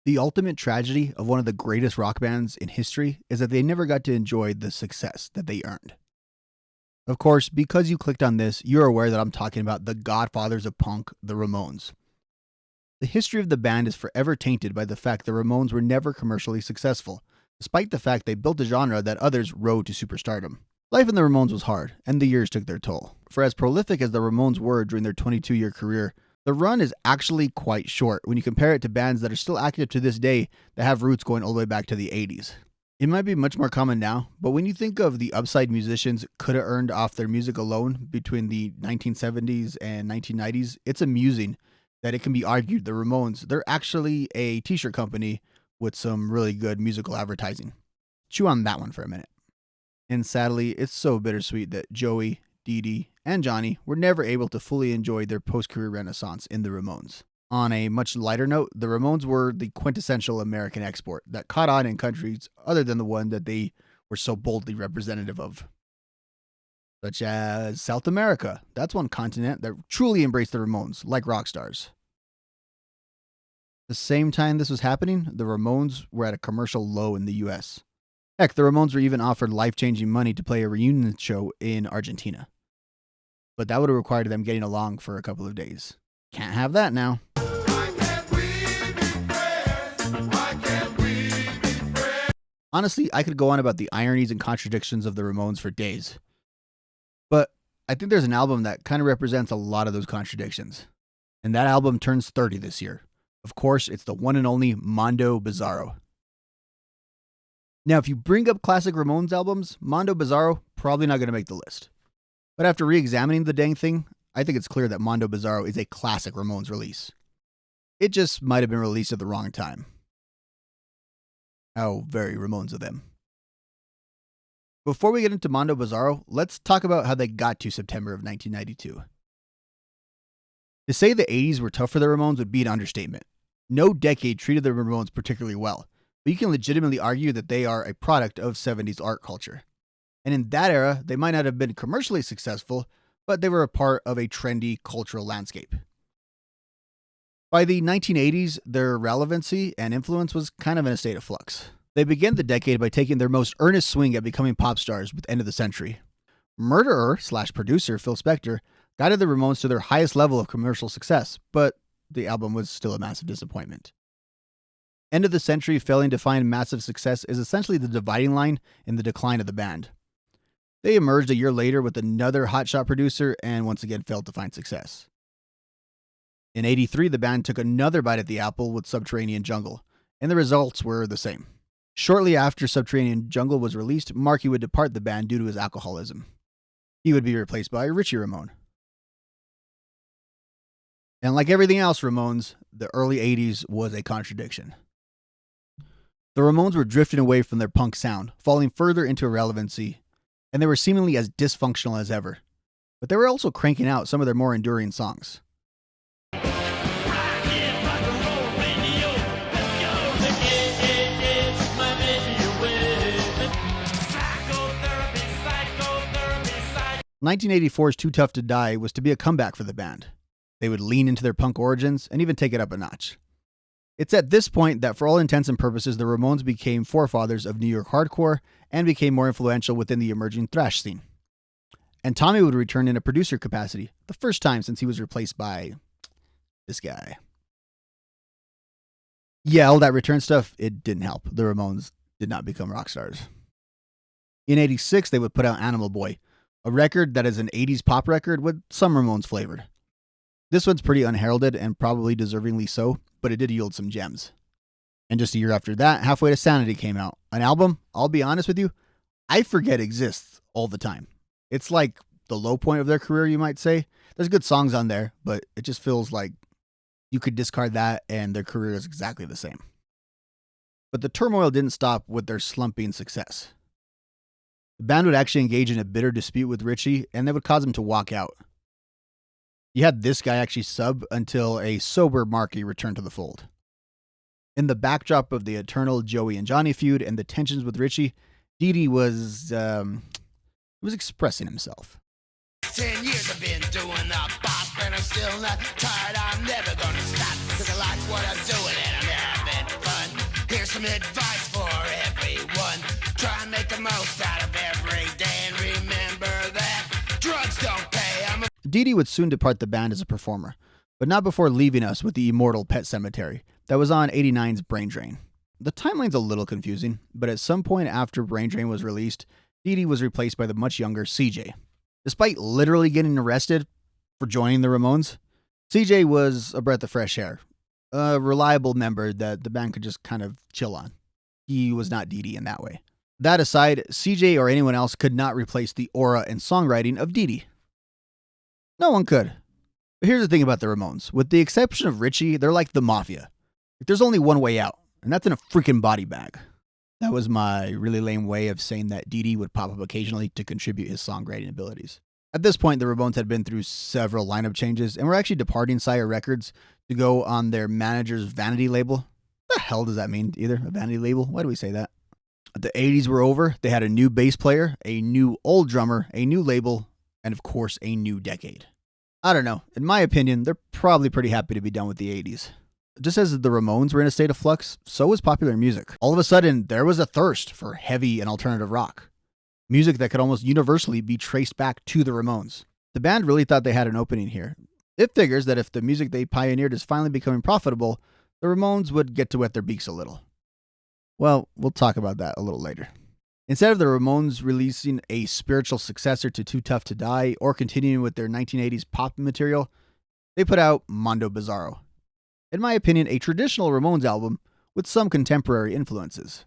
The ultimate tragedy of one of the greatest rock bands in history is that they never got to enjoy the success that they earned. Of course, because you clicked on this, you're aware that I'm talking about the godfathers of punk, the Ramones. The history of the band is forever tainted by the fact the Ramones were never commercially successful, despite the fact they built a genre that others rode to superstardom. Life in the Ramones was hard, and the years took their toll. For as prolific as the Ramones were during their 22-year career, the run is actually quite short when you compare it to bands that are still active to this day that have roots going all the way back to the 80s. It might be much more common now, but when you think of the upside musicians could have earned off their music alone between the 1970s and 1990s, it's amusing that it can be argued the Ramones, they're actually a t-shirt company with some really good musical advertising. Chew on that one for a minute. And sadly, it's so bittersweet that Joey, Dee Dee, and Johnny were never able to fully enjoy their post-career renaissance in the Ramones. On a much lighter note, the Ramones were the quintessential American export that caught on in countries other than the one that they were so boldly representative of. Such as South America. That's one continent that truly embraced the Ramones, like rock stars. The same time this was happening, the Ramones were at a commercial low in the US. Heck, the Ramones were even offered life-changing money to play a reunion show in Argentina. But that would have required them getting along for a couple of days. Can't have that now. Honestly, I could go on about the ironies and contradictions of the Ramones for days. But I think there's an album that kind of represents a lot of those contradictions. And that album turns 30 this year. Of course, it's the one and only Mondo Bizarro. Now, if you bring up classic Ramones albums, Mondo Bizzarro probably not going to make the list. But after re-examining the dang thing, I think it's clear that Mondo Bizzarro is a classic Ramones release. It just might have been released at the wrong time. How very Ramones of them. Before we get into Mondo Bizzarro, let's talk about how they got to September of 1992. To say the 80s were tough for the Ramones would be an understatement. No decade treated the Ramones particularly well, but you can legitimately argue that they are a product of 70s art culture. And in that era, they might not have been commercially successful, but they were a part of a trendy cultural landscape. By the 1980s, their relevancy and influence was kind of in a state of flux. They began the decade by taking their most earnest swing at becoming pop stars with End of the Century. Murderer/producer Phil Spector guided the Ramones to their highest level of commercial success, but the album was still a massive disappointment. End of the Century failing to find massive success is essentially the dividing line in the decline of the band. They emerged a year later with another hotshot producer and once again failed to find success. In '83, the band took another bite at the apple with Subterranean Jungle, and the results were the same. Shortly after Subterranean Jungle was released, Marky would depart the band due to his alcoholism. He would be replaced by Richie Ramone. And like everything else Ramones, the early 80s was a contradiction. The Ramones were drifting away from their punk sound, falling further into irrelevancy, and they were seemingly as dysfunctional as ever. But they were also cranking out some of their more enduring songs. "1984's Too Tough to Die" was to be a comeback for the band. They would lean into their punk origins and even take it up a notch. It's at this point that, for all intents and purposes, the Ramones became forefathers of New York hardcore and became more influential within the emerging thrash scene. And Tommy would return in a producer capacity, the first time since he was replaced by this guy. Yeah, all that return stuff, it didn't help. The Ramones did not become rock stars. In '86, they would put out Animal Boy, a record that is an 80s pop record with some Ramones flavored. This one's pretty unheralded and probably deservingly so, but it did yield some gems. And just a year after that, Halfway to Sanity came out. An album, I'll be honest with you, I forget exists all the time. It's like the low point of their career, you might say. There's good songs on there, but it just feels like you could discard that and their career is exactly the same. But the turmoil didn't stop with their slumping success. The band would actually engage in a bitter dispute with Richie, and that would cause him to walk out. You had this guy actually sub until a sober Marky returned to the fold. In the backdrop of the eternal Joey and Johnny feud and the tensions with Richie, Dee Dee was expressing himself. 10 years I've been doing the bop and I'm still not tired. I'm never gonna stop because I like what I'm doing and I'm having fun. some advice for everyone. Try and make the most out of every day and remember that drugs don't pay. Dee Dee would soon depart the band as a performer, but not before leaving us with the immortal Pet Sematary that was on 89's Brain Drain. The timeline's a little confusing, but at some point after Brain Drain was released, Dee Dee was replaced by the much younger CJ. Despite literally getting arrested for joining the Ramones, CJ was a breath of fresh air, a reliable member that the band could just kind of chill on. He was not Dee Dee in that way. That aside, CJ or anyone else could not replace the aura and songwriting of Dee Dee. No one could. But here's the thing about the Ramones. With the exception of Richie, they're like the Mafia. There's only one way out, and that's in a freaking body bag. That was my really lame way of saying that Dee Dee would pop up occasionally to contribute his songwriting abilities. At this point, the Ramones had been through several lineup changes and were actually departing Sire Records to go on their manager's vanity label. What the hell does that mean either? A vanity label? Why do we say that? The 80s were over. They had a new bass player, a new old drummer, a new label, and of course, a new decade. I don't know. In my opinion, they're probably pretty happy to be done with the 80s. Just as the Ramones were in a state of flux, so was popular music. All of a sudden, there was a thirst for heavy and alternative rock. Music that could almost universally be traced back to the Ramones. The band really thought they had an opening here. It figures that if the music they pioneered is finally becoming profitable, the Ramones would get to wet their beaks a little. Well, we'll talk about that a little later. Instead of the Ramones releasing a spiritual successor to Too Tough to Die or continuing with their 1980s pop material, they put out Mondo Bizarro. In my opinion, a traditional Ramones album with some contemporary influences.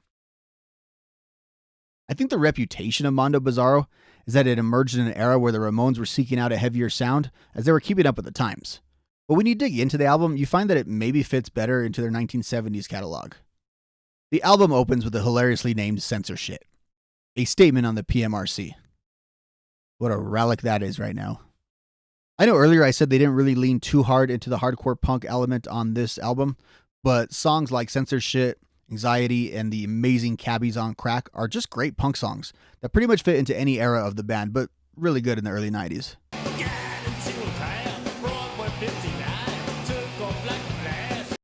I think the reputation of Mondo Bizzarro is that it emerged in an era where the Ramones were seeking out a heavier sound as they were keeping up with the times. But when you dig into the album, you find that it maybe fits better into their 1970s catalog. The album opens with a hilariously named Censor Shit, a statement on the PMRC. What a relic that is right now. I know earlier I said they didn't really lean too hard into the hardcore punk element on this album, but songs like Censor Shit, Anxiety, and the amazing Cabbies on Crack are just great punk songs that pretty much fit into any era of the band, but really good in the early 90s.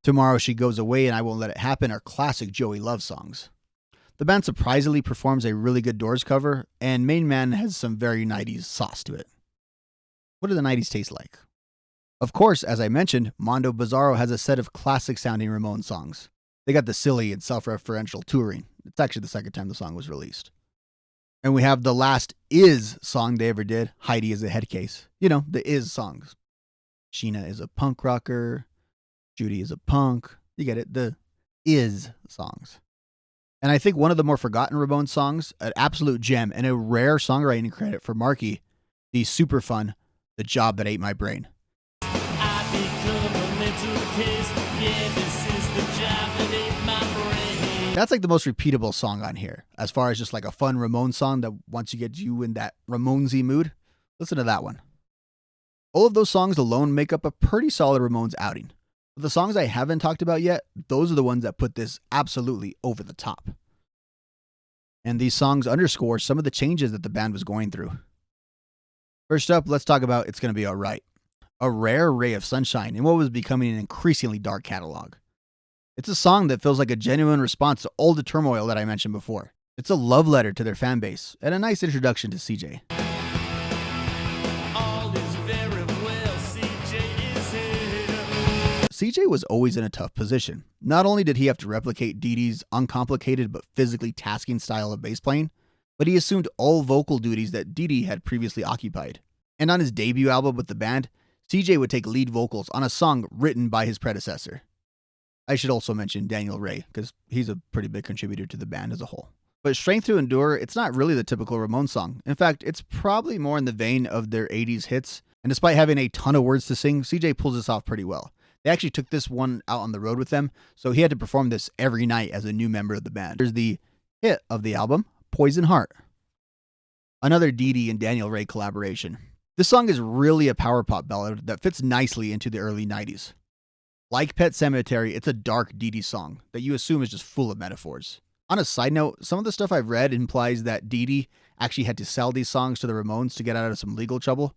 Tomorrow She Goes Away and I Won't Let It Happen are classic Joey Love songs. The band surprisingly performs a really good Doors cover, and Main Man has some very 90s sauce to it. What do the 90s taste like? Of course, as I mentioned, Mondo Bizzarro has a set of classic-sounding Ramones songs. They got the silly and self-referential touring. It's actually the second time the song was released. And we have the last Is song they ever did, Heidi is a Head Case. You know, the Is songs. Sheena is a punk rocker. Judy is a punk. You get it, the Is songs. And I think one of the more forgotten Ramones songs, an absolute gem and a rare songwriting credit for Marky, the super fun The Job That Ate My Brain. That's like the most repeatable song on here, as far as just like a fun Ramones song that once you get you in that Ramonesy mood, listen to that one. All of those songs alone make up a pretty solid Ramones outing. But the songs I haven't talked about yet, those are the ones that put this absolutely over the top. And these songs underscore some of the changes that the band was going through. First up, let's talk about It's Gonna Be Alright. A rare ray of sunshine in what was becoming an increasingly dark catalog. It's a song that feels like a genuine response to all the turmoil that I mentioned before. It's a love letter to their fan base, and a nice introduction to CJ. CJ was always in a tough position. Not only did he have to replicate Dee Dee's uncomplicated but physically tasking style of bass playing, but he assumed all vocal duties that Dee Dee had previously occupied. And on his debut album with the band, CJ would take lead vocals on a song written by his predecessor. I should also mention Daniel Ray, because he's a pretty big contributor to the band as a whole. But Strength to Endure, it's not really the typical Ramones song. In fact, it's probably more in the vein of their 80s hits, and despite having a ton of words to sing, CJ pulls this off pretty well. They actually took this one out on the road with them, so he had to perform this every night as a new member of the band. There's the hit of the album, Poison Heart. Another Dee Dee and Daniel Ray collaboration. This song is really a power pop ballad that fits nicely into the early 90s. Like Pet Sematary, it's a dark Dee Dee song that you assume is just full of metaphors. On a side note, some of the stuff I've read implies that Dee Dee actually had to sell these songs to the Ramones to get out of some legal trouble,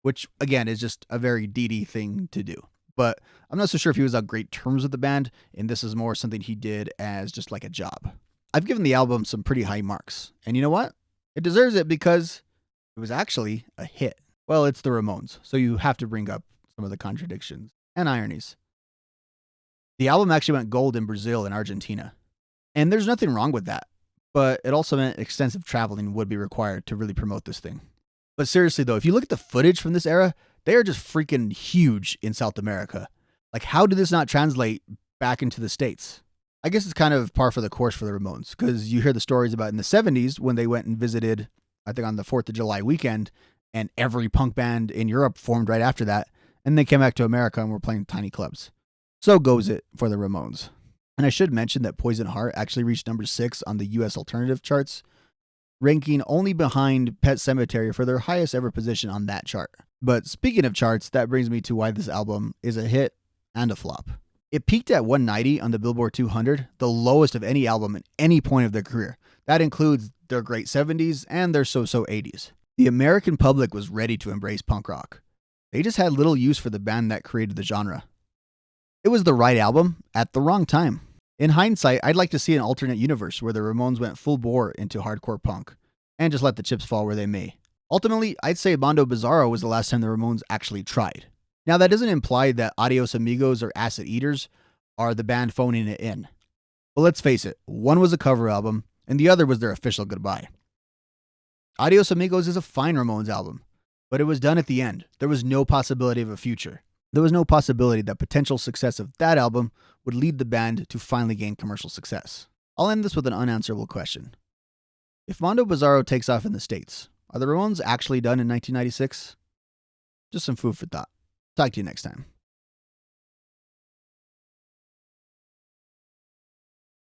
which, again, is just a very Dee Dee thing to do. but I'm not so sure if he was on great terms with the band, and this is more something he did as just like a job. I've given the album some pretty high marks, and you know what? It deserves it because it was actually a hit. Well, it's the Ramones, so you have to bring up some of the contradictions and ironies. The album actually went gold in Brazil and Argentina, and there's nothing wrong with that, but it also meant extensive traveling would be required to really promote this thing. But seriously though, if you look at the footage from this era, they are just freaking huge in South America. Like, how did this not translate back into the States? I guess it's kind of par for the course for the Ramones, because you hear the stories about in the 70s when they went and visited, I think on the 4th of July weekend, and every punk band in Europe formed right after that, and they came back to America and were playing tiny clubs. So goes it for the Ramones. And I should mention that Poison Heart actually reached number 6 on the US alternative charts, ranking only behind Pet Sematary for their highest ever position on that chart. But speaking of charts, that brings me to why this album is a hit and a flop. It peaked at 190 on the Billboard 200, the lowest of any album at any point of their career. That includes their great 70s and their so-so 80s. The American public was ready to embrace punk rock. They just had little use for the band that created the genre. It was the right album at the wrong time. In hindsight, I'd like to see an alternate universe where the Ramones went full bore into hardcore punk and just let the chips fall where they may. Ultimately, I'd say Mondo Bizarro was the last time the Ramones actually tried. Now, that doesn't imply that Adios Amigos or Acid Eaters are the band phoning it in. But let's face it, one was a cover album, and the other was their official goodbye. Adios Amigos is a fine Ramones album, but it was done at the end. There was no possibility of a future. There was no possibility that potential success of that album would lead the band to finally gain commercial success. I'll end this with an unanswerable question. If Mondo Bizarro takes off in the States, are the Ramones actually done in 1996? Just some food for thought. Talk to you next time.